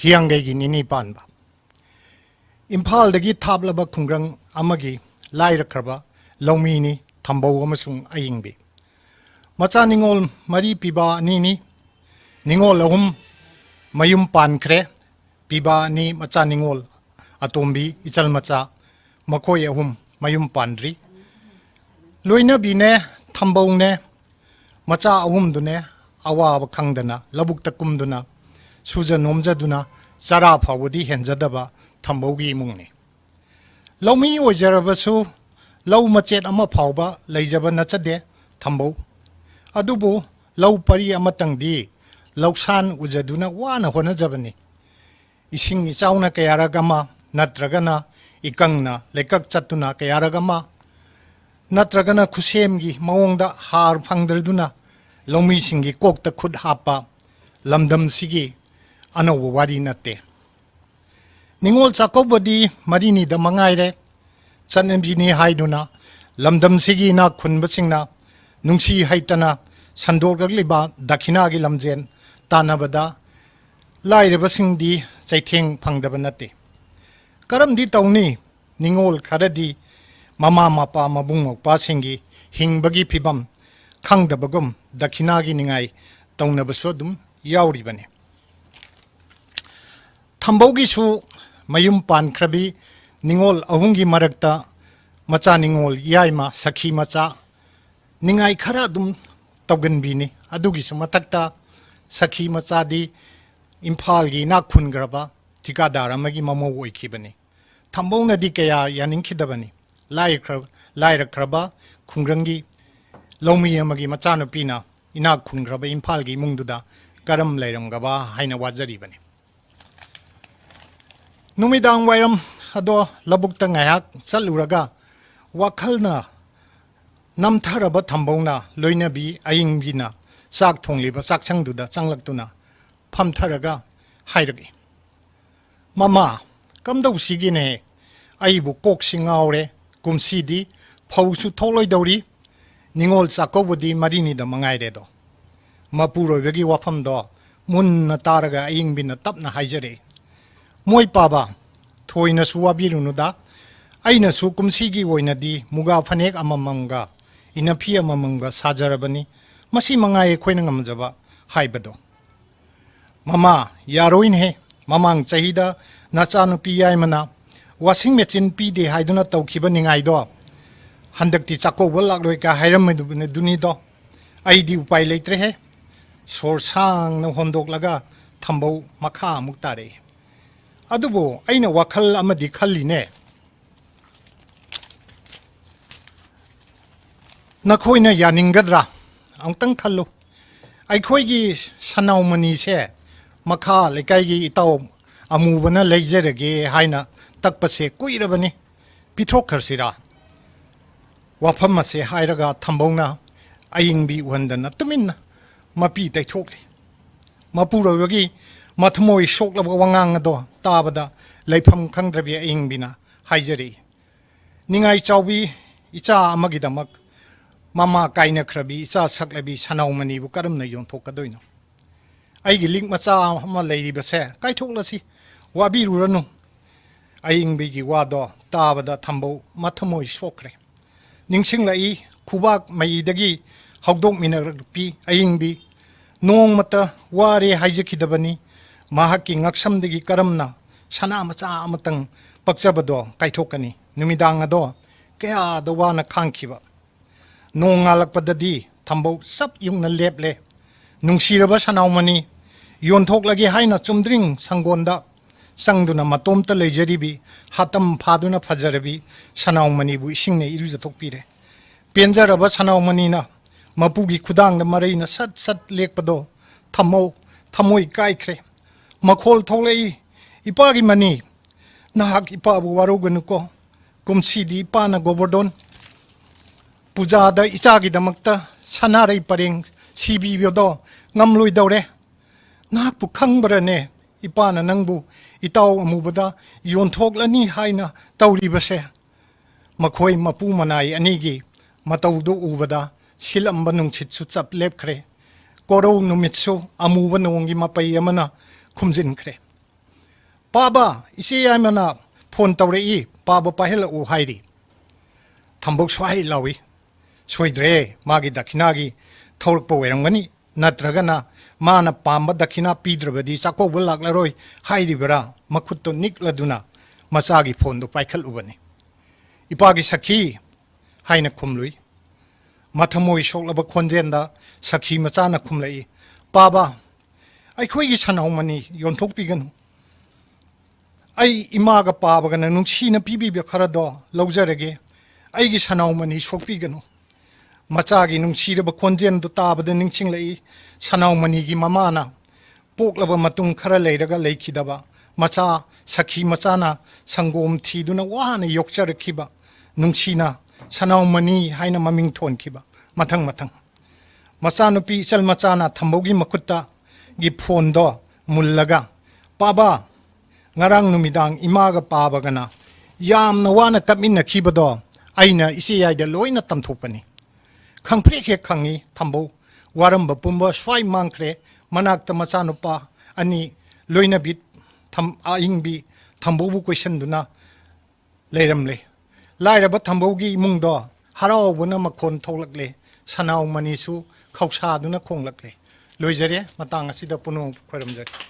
Hiyanggei Nini Panba. Impal dagi tablaba kungrang amagi lairakraba laumini thambau amasung ayingbi. Macha ningol mari piba nini ningol ahum mayum pankre piba ni macha ningol atombi ichal macha makoi ahum mayum pandri. Loina bine thambau ne macha ahum dune awaba khangdana labuk takumduna suja nomjaduna chara phawdi henjadaba thambaugi mungni. Laumi ojarabasu lau machet ama phawba leijaba nachade thambau. Adubu lau pari amatangdi lausan ujaduna wana honajabani. Ising ichauna kayaragama natragana ikangna lekak chatuna kayaragama natragana khusemgi maongda har phangdarduna laumi singi kokta khud hapa lamdam sigi anawa wari natte. Ningol chakobadi marini da mangaire chanembini haiduna lamdam sigi na khunbasingna nungsi haitana sandorgagliba dakhina gi lamjen tanabada lairabasingdi chaitheng phangdaba natte. Karamdi tawni ningol kharadi mama mapa mabung mokpa singi hingbagi phibam khangdabagum dakhina gi ningai tawnabasodum yauribane. Thambaugi su mayum pankrabi ningol ahungi marakta macha ningol yaima sakhi macha ningai khara dum tawganbini adugi su matakta sakhi macha di imphal gi na khungraba tikadar amagi mamo oikhibani. Thambauna di kaya yaningkhidabani lairakhraba khungrangi laumi amagi macha no pina ina khungraba imphal gi mungduda karam lairamgaba haina wajaribani. Numidang wairam ado labukta ngayak chaluraga wakhalna namtharaba thambauna loinabi ayingbina sak thongliba sakchangduda changlaktuna phamtharaga hairagi. Mama kamdau sigine aibu koksingaure kumsidi phausu tholoidori ningol sakobudi marini da mangaire do. Mapuroibagi wafamdo munna taraga ayingbina tapna haijare. Moi paba thoina suwabirunuda aina su kumsigi woinadi muga phanek amamanga inapi amamanga sajarabani masi mangai khoina ngamjaba haibado. Mama yaroin he mamang chahida nachanu pi yaimana washing machine pi de haiduna tawkhiba ningai do handakti chako bolak loi ka hairam duni do aidi upai leitre he sor sang na hondok laga thambau makha muktare. Adubo aina wakhal amadi khalline nakhoina yaningadra angtang khallu aikhoigi sanaumani se makha lekaigi itaw amubana leijerage haina takpase kuirabani pithokarsira wafam ase hairaga thambongna ayingbi wandana tuminna mapi taithokli mapurawagi mathmoi shoklaba wangang ado tabada leifam khangdrabi ayingbina haijari. Ningai chawbi icha amagidamak mama kaina khrabi icha saklabi sanaumani bu karamna yonthokkadoino. Aigi ling macha ama leiribase kaithoklasi wabiruranu ayingbigi wado tabada thambau mathmoi shokre. Ningsinglai khubak maidagi hawdok minarpi ayingbi nongmata ware haijakidabani mahaki ngaksamdagi karamna sana macha amatang pakchabado kaithokani numidang ado kaya dawana khangkhiba nongalakpadadi thambau sap yungna leple nungsiraba sanaumani yonthoklagi haina chumdring sangonda sangduna matomta leijaribi hatam phaduna phajarabi sanaumani bu isingne irujathokpire penjaraba sanaumani na mapugi khudangda maraina sat sat lekpado thamoi kaikre makhol tholei ipagi mani nahak ipabu waruganuko kumsidi ipana gobordon pujada ichagi damakta sanarei pareng sibi byodo ngamloi dawre nahak pu khangbarane ipana nangbu itaw amubada yonthokhlani haina tawribase makhoi mapu manai anigi matawdu ubada silamba nungchitsu chap lepkhre koro numitsu amuba nongi mapai amana khumjin khre पाबा इसे यामना phone तौरई पाबा पाहेल उ हाइरी थम्बोक स्वाई लावी सोइद्रे मागी दक्षिणागी थौरक वेरंगनी नत्रगना माना palm दक्षिणा पीद्रबदी चाकोब लाक्लरोय हाइरिबरा मखुत्तो निक्लदुना मचागी phone दो पाइखलुबनी इपागी सखी हाइना खुमलुई मथमोई सोक्लब खोंजेंदा सखी मचाना खुमलई पाबा अखोगी सनाउमनी योंथोकपीगनु आई इमागा पाबगना नुंसीना पीबीबे खरदो लौजरगे अईगी सनाउमनी सोकपीगनु मचागी नुंसीरब खोंजेंदो ताबदा निंगचिंगलई सनाउमनीगी ममाना पोकलब मतुंग खरा लेरगा लेखिदबा मचा सखी मचाना संगोम थीदुना वाना योक्चरखिबा नुंसीना सनाउमनी हाइना ममिंग थोनखिबा मथंग मथंग मचानुपी इचल मचाना थंबोगी मखुत्ता गी फोन दो मुल्लगा पाबा ngarang numidang imaga pabagana yamna wana kapminnakhibado aina isi yaida loina tamthopani khangpre khe khangi thambo waramba pumba swai mangkre manakta machanupa ani loina bit tham aingbi thambo bu question duna leiramle lairaba thambo gi imungdo harawbuna makhon tholakle sanau manisu khausa duna khonglakle loijare matang asida puno khoramjare